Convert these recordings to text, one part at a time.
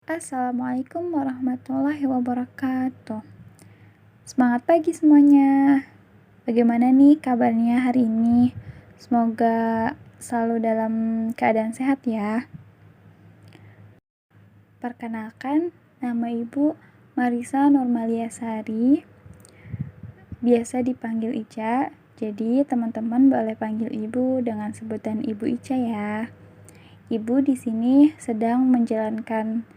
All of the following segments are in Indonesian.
Assalamualaikum warahmatullahi wabarakatuh. Semangat pagi semuanya. Bagaimana nih kabarnya hari ini? Semoga selalu dalam keadaan sehat ya. Perkenalkan, nama Ibu Marisa Nurmalia Sari. Biasa dipanggil Ica. Jadi teman-teman boleh panggil Ibu dengan sebutan Ibu Ica ya. Ibu di sini sedang menjalankan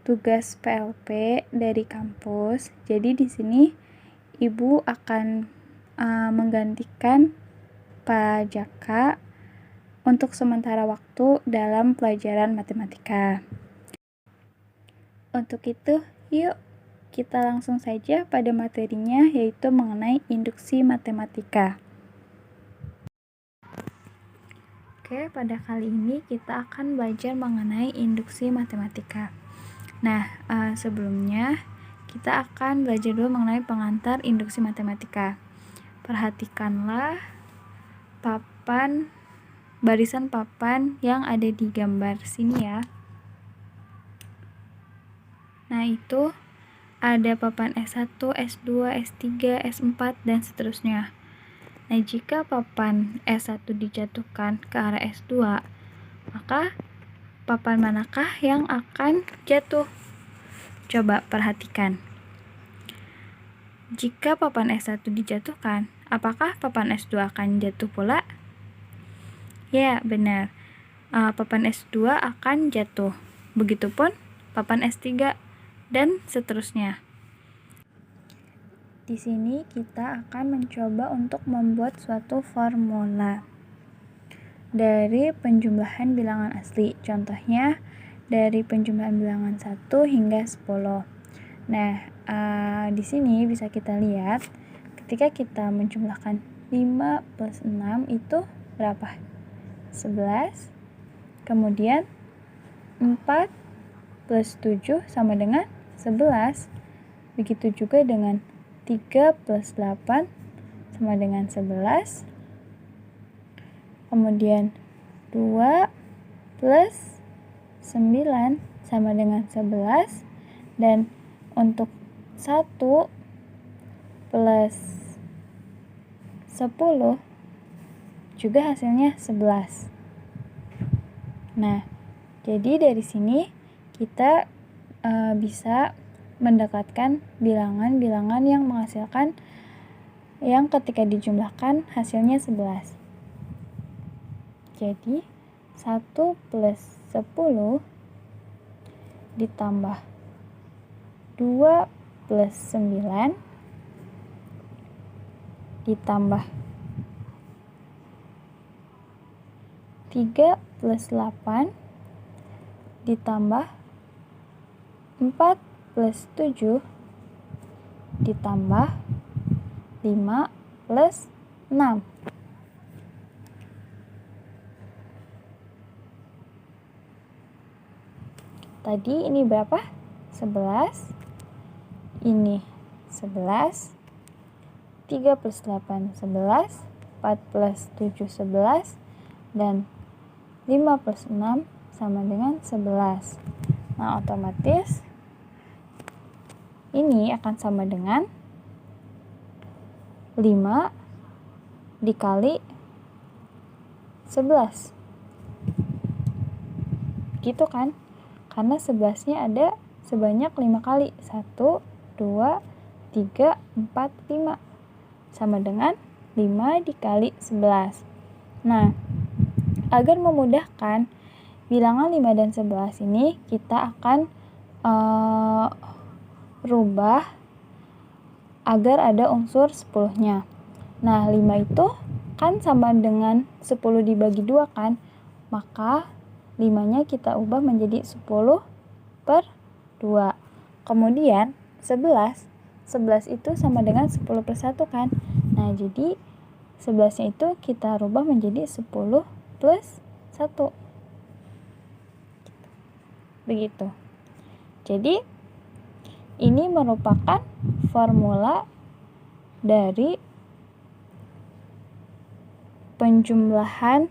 tugas PLP dari kampus. Jadi di sini Ibu akan menggantikan Pak Jaka untuk sementara waktu dalam pelajaran matematika. Untuk itu, yuk kita langsung saja pada materinya, yaitu mengenai induksi matematika. Oke, pada kali ini kita akan belajar mengenai induksi matematika. Nah, sebelumnya kita akan belajar dulu mengenai pengantar induksi matematika. Perhatikanlah barisan papan yang ada di gambar sini ya. Nah, itu ada papan S1, S2, S3, S4, dan seterusnya. Nah, jika papan S1 dijatuhkan ke arah S2, maka papan manakah yang akan jatuh? Coba perhatikan. Jika papan S1 dijatuhkan, apakah papan S2 akan jatuh pula? Ya, benar. Papan S2 akan jatuh. Begitupun papan S3 dan seterusnya. Di sini kita akan mencoba untuk membuat suatu formula dari penjumlahan bilangan asli. Contohnya dari penjumlahan bilangan 1 hingga 10. Nah, di sini bisa kita lihat ketika kita menjumlahkan 5 plus 6 itu berapa? 11. Kemudian 4 plus 7 sama dengan 11. Begitu juga dengan 3 plus 8 sama dengan 11. Kemudian 2 plus 9 sama dengan 11. Dan untuk 1 plus 10 juga hasilnya 11. Nah, jadi dari sini kita bisa mendekatkan bilangan-bilangan yang menghasilkan yang ketika dijumlahkan hasilnya 11. Jadi 1 plus 10 ditambah 2 plus 9 ditambah 3 plus 8 ditambah 4 plus 7 ditambah 5 plus 6. Tadi ini berapa? 11. Ini 11. 3 plus 8 11. 4 plus 7 11. Dan 5 plus 6 sama dengan 11. Nah, otomatis ini akan sama dengan 5 dikali 11. Gitu kan? Karena 11-nya ada sebanyak 5 kali. 1, 2, 3, 4, 5. Sama dengan 5 dikali 11. Nah, agar memudahkan bilangan 5 dan 11 ini, kita akan rubah agar ada unsur 10-nya. Nah, 5 itu kan sama dengan 10 dibagi 2 kan? Maka 5-nya kita ubah menjadi 10 per 2. Kemudian 11 itu sama dengan 10 per 1 kan? Nah, jadi 11-nya itu kita rubah menjadi 10 plus 1. Begitu. Jadi ini merupakan formula dari penjumlahan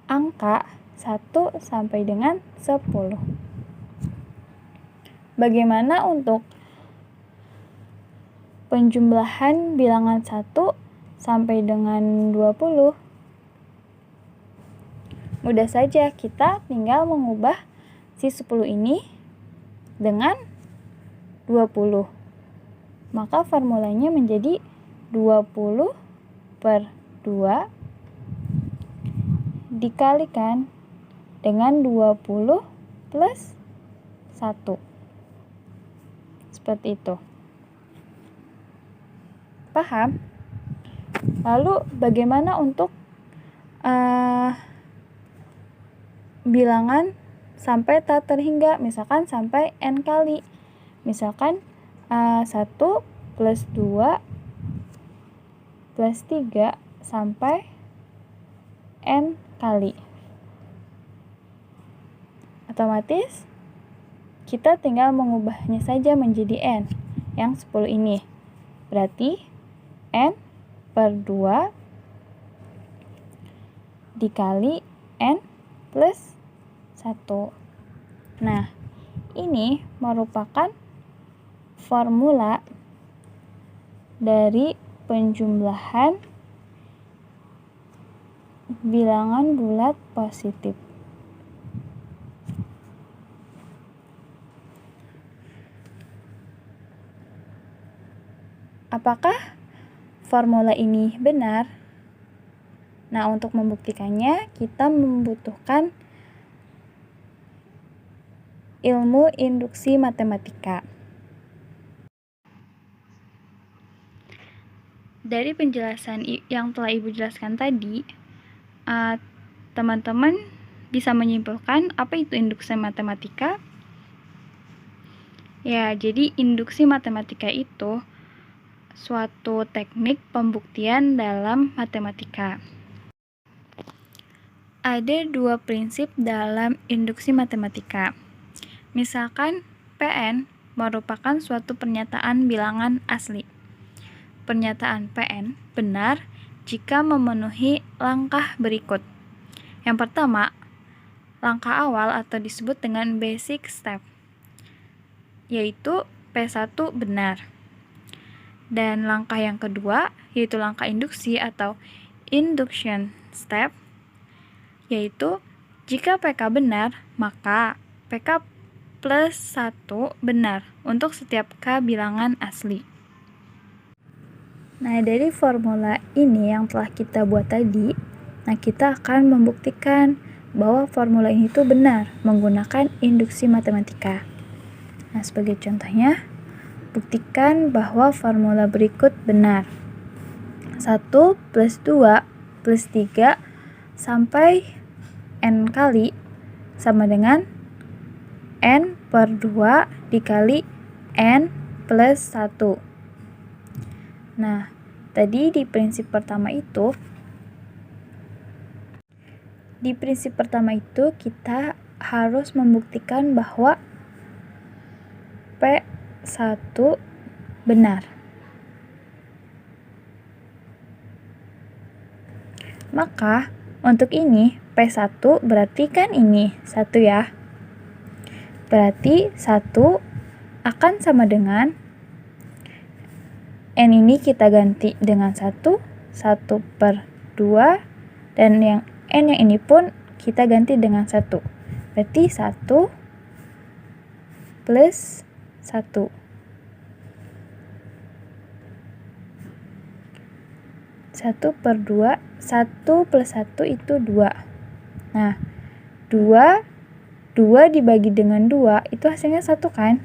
angka 1 sampai dengan 10. bagaimana untuk penjumlahan bilangan 1 sampai dengan 20? Mudah saja, kita tinggal mengubah si 10 ini dengan 20. Maka formulanya menjadi 20 per 2 dikalikan dengan 20 plus 1. Seperti itu. Paham? Lalu bagaimana untuk bilangan sampai tak terhingga, misalkan sampai n kali. Misalkan 1 plus 2 plus 3 sampai n kali. Otomatis kita tinggal mengubahnya saja menjadi n yang 10 ini. Berarti n per 2 dikali n plus 1. Nah, ini merupakan formula dari penjumlahan bilangan bulat positif. Apakah formula ini benar? Nah, untuk membuktikannya, kita membutuhkan ilmu induksi matematika. Dari penjelasan yang telah Ibu jelaskan tadi, teman-teman bisa menyimpulkan apa itu induksi matematika? Ya, jadi induksi matematika itu suatu teknik pembuktian dalam matematika. Ada 2 prinsip dalam induksi matematika. Misalkan Pn merupakan suatu pernyataan bilangan asli. Pernyataan Pn benar jika memenuhi langkah berikut. Yang pertama, langkah awal atau disebut dengan basic step, yaitu P1 benar. Dan langkah yang kedua, yaitu langkah induksi atau induction step, yaitu jika PK benar, maka PK plus 1 benar untuk setiap K bilangan asli. Nah, dari formula ini yang telah kita buat tadi, nah kita akan membuktikan bahwa formula ini itu benar menggunakan induksi matematika. Nah, sebagai contohnya, buktikan bahwa formula berikut benar. 1 plus 2 plus 3 sampai n kali sama dengan n per 2 dikali n plus 1. Nah, tadi di prinsip pertama itu kita harus membuktikan bahwa P1 benar. Maka untuk ini P1 berarti kan ini 1 ya. Berarti 1 akan sama dengan n ini kita ganti dengan 1 per 2, dan yang n yang ini pun kita ganti dengan 1. Berarti 1 plus 1. 1 per 2, 1 plus 1 itu 2. Nah, 2 dibagi dengan 2 itu hasilnya 1 kan?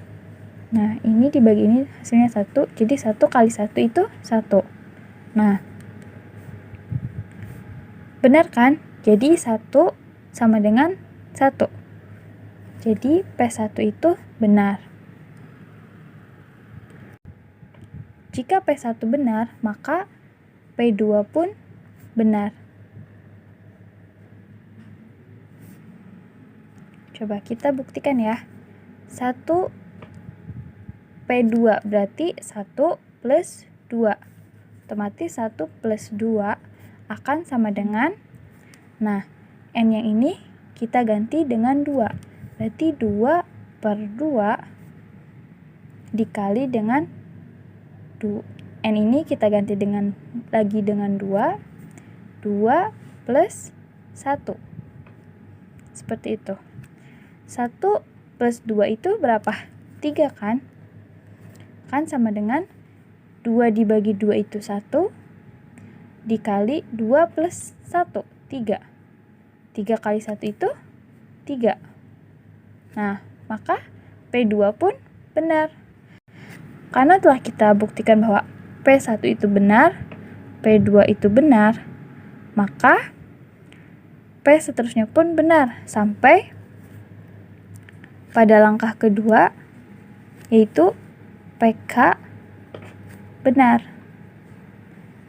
Nah, ini dibagi ini hasilnya 1, jadi 1 kali 1 itu 1. Nah, benar kan? Jadi 1 sama dengan 1. Jadi P1 itu benar. Jika P1 benar, maka P2 pun benar. Coba kita buktikan ya. 1 P2 berarti 1 plus 2. Otomatis 1 plus 2 akan sama dengan, nah, n yang ini kita ganti dengan 2. Berarti 2 per 2 dikali dengan N ini kita ganti lagi dengan 2 plus 1. Seperti itu. 1 plus 2 itu berapa? 3 kan? Kan sama dengan 2 dibagi 2 itu 1, dikali 2 plus 1, 3. 3 kali 1 itu 3. Nah, maka P2 pun benar. Karena telah kita buktikan bahwa P1 itu benar, P2 itu benar, maka P seterusnya pun benar sampai pada langkah kedua, yaitu PK benar.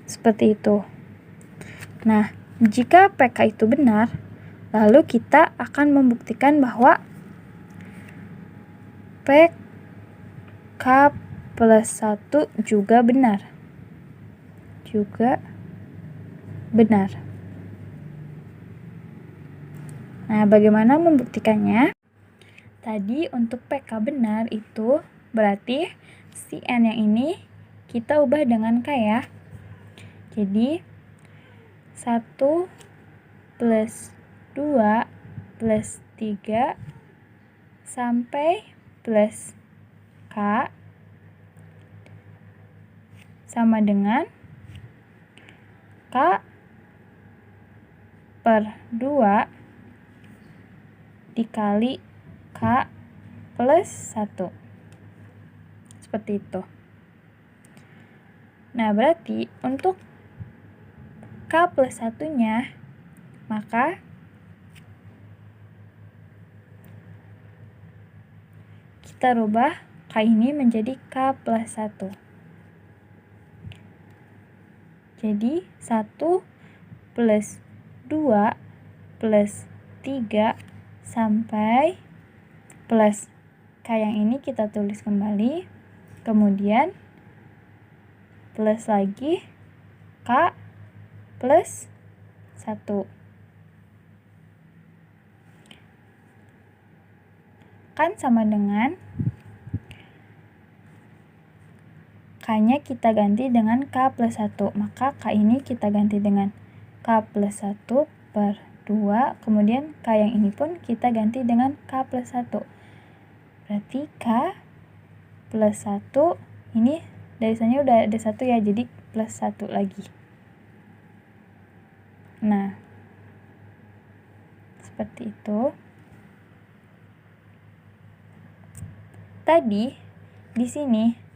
Seperti itu. Nah, jika PK itu benar, lalu kita akan membuktikan bahwa PK plus 1 juga benar. Nah, bagaimana membuktikannya? Tadi untuk PK benar itu berarti si N yang ini kita ubah dengan K ya. Jadi 1 plus 2 plus 3 sampai plus K sama dengan K per 2 dikali K plus 1. Seperti itu. Nah, berarti untuk K plus 1-nya, maka kita rubah K ini menjadi K plus 1. Jadi 1 plus 2 plus 3 sampai plus K yang ini kita tulis kembali, kemudian plus lagi K plus 1. Kan sama dengan K-nya kita ganti dengan K plus 1, maka K ini kita ganti dengan K plus 1 per 2, kemudian K yang ini pun kita ganti dengan K plus 1. Berarti K plus 1, ini dari sana udah ada 1 ya, jadi plus 1 lagi. Nah, seperti itu. Tadi di sini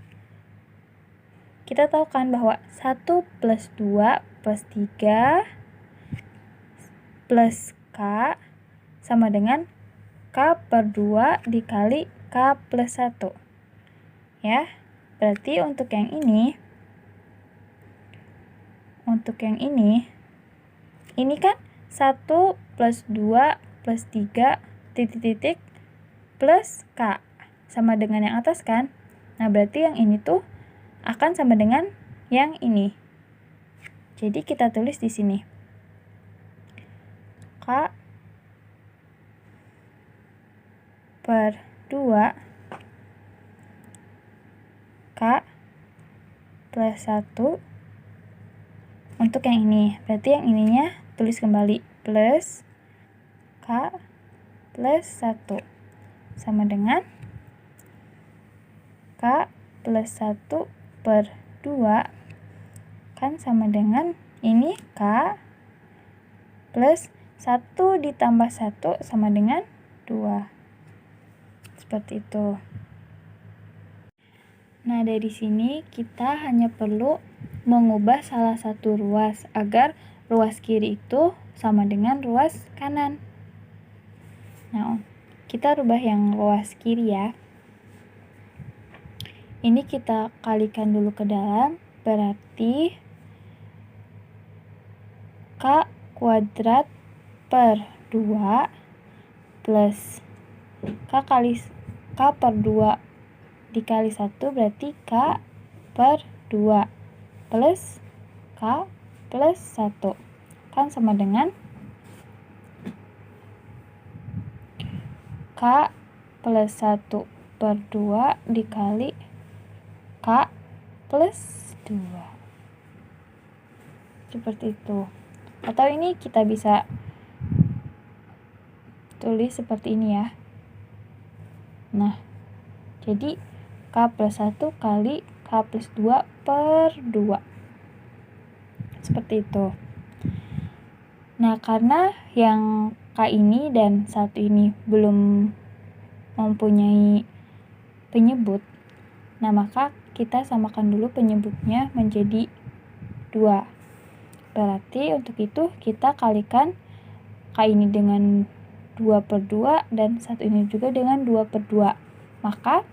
kita tahu kan bahwa 1 plus 2 plus 3 plus K sama dengan K per 2 dikali K plus 1. Ya, berarti untuk yang ini kan 1 plus 2 plus 3 titik-titik plus K sama dengan yang atas kan. Nah, berarti yang ini tuh akan sama dengan yang ini. Jadi kita tulis di sini K per 2 K plus 1 untuk yang ini. Berarti yang ininya tulis kembali plus K plus 1 sama dengan K plus 1 per 2 kan sama dengan ini K plus 1 ditambah 1 sama dengan 2. Seperti itu. Nah, dari sini kita hanya perlu mengubah salah satu ruas agar ruas kiri itu sama dengan ruas kanan. Nah, kita rubah yang ruas kiri ya. Ini kita kalikan dulu ke dalam, berarti K kuadrat per 2 plus K per 2 dikali 1 berarti K per 2 plus K plus 1 kan sama dengan K plus 1 per 2 dikali K plus 2. Seperti itu. Atau ini kita bisa tulis seperti ini ya. Nah, jadi K plus 1 kali K plus 2 per 2. Seperti itu. Nah, karena yang K ini dan 1 ini belum mempunyai penyebut, nah maka kita samakan dulu penyebutnya menjadi 2. Berarti untuk itu kita kalikan K ini dengan 2 per 2 dan 1 ini juga dengan 2 per 2. Maka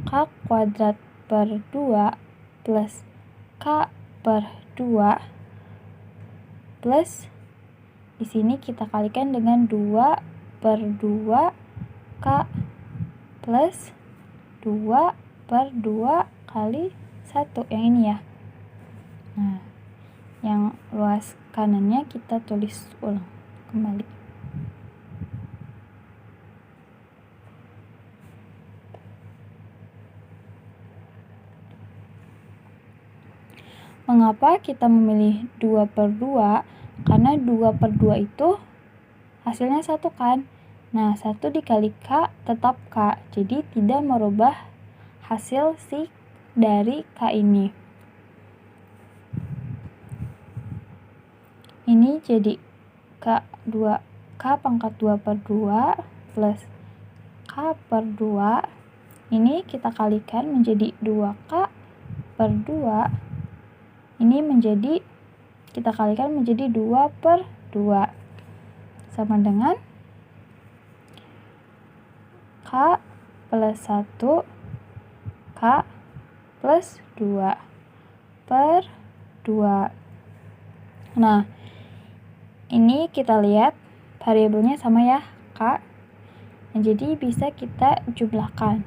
K kuadrat per 2 plus K per 2 plus di sini kita kalikan dengan 2 per 2 K plus 2 per 2 kali 1 yang ini ya. Nah, yang luas kanannya kita tulis ulang kembali. Mengapa kita memilih 2 per 2? Karena 2 per 2 itu hasilnya 1 kan. Nah, 1 dikali K tetap K. Jadi tidak merubah hasil si dari K ini. Ini jadi K pangkat 2 per 2 plus K per 2. Ini kita kalikan menjadi 2K per 2. Ini kita kalikan menjadi 2 per 2. Sama dengan K plus 1 K plus 2 per 2. Nah, ini kita lihat variabelnya sama ya, K. Nah, jadi bisa kita jumlahkan.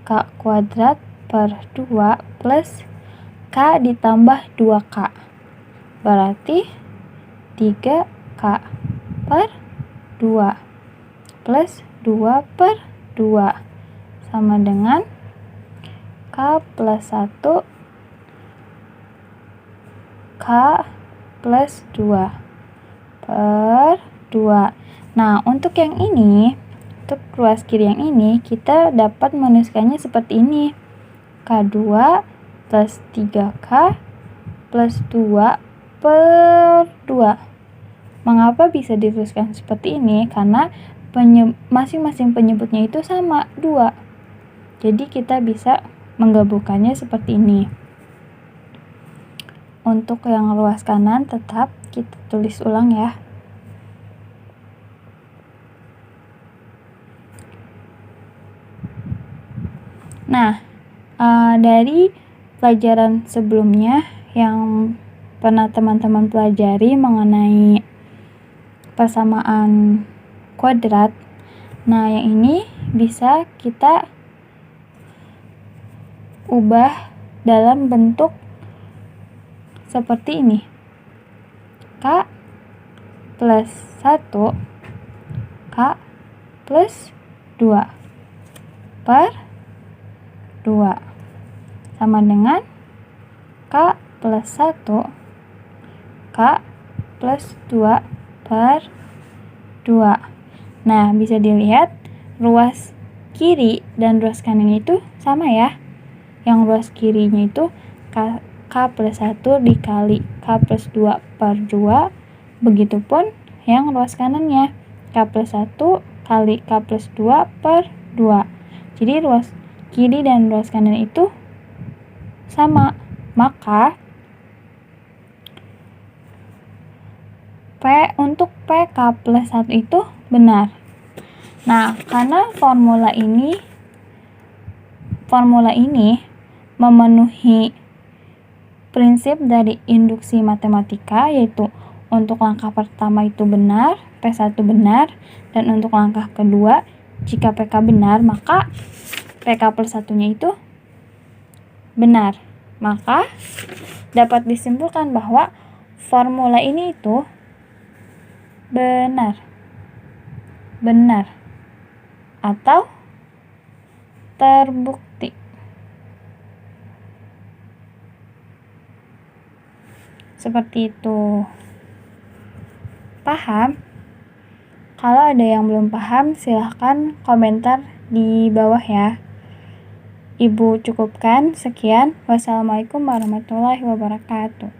K kuadrat per 2 plus K ditambah 2K. Berarti 3K per 2 plus 2 per 2 sama dengan K plus 1 K plus 2 per 2. Nah, untuk yang ini, untuk ruas kiri yang ini, kita dapat menuliskannya seperti ini. K2 plus 3K plus 2 per 2. Mengapa bisa dituliskan seperti ini? Karena masing-masing penyebutnya itu sama, 2. Jadi kita bisa menggabungkannya seperti ini. Untuk yang ruas kanan tetap kita tulis ulang ya. Nah, dari pelajaran sebelumnya yang pernah teman-teman pelajari mengenai persamaan kuadrat, nah yang ini bisa kita ubah dalam bentuk seperti ini. K plus 1 K plus 2 per 2 sama dengan K plus 1 K plus 2 per 2. Nah, bisa dilihat ruas kiri dan ruas kanan itu sama ya. Yang ruas kirinya itu K plus 1 dikali K plus 2 per 2. Begitupun yang ruas kanannya K plus 1 kali K plus 2 per 2. Jadi ruas kiri dan ruas kanan itu sama. Maka untuk PK plus 1 itu benar. Nah, karena formula ini memenuhi prinsip dari induksi matematika, yaitu untuk langkah pertama itu benar, P1 benar, dan untuk langkah kedua jika PK benar, maka PK plus 1-nya itu benar. Maka dapat disimpulkan bahwa formula ini itu benar. atau terbukti. Seperti itu. Paham? Kalau ada yang belum paham, silahkan komentar di bawah ya. Ibu cukupkan. Sekian. Wassalamualaikum warahmatullahi wabarakatuh.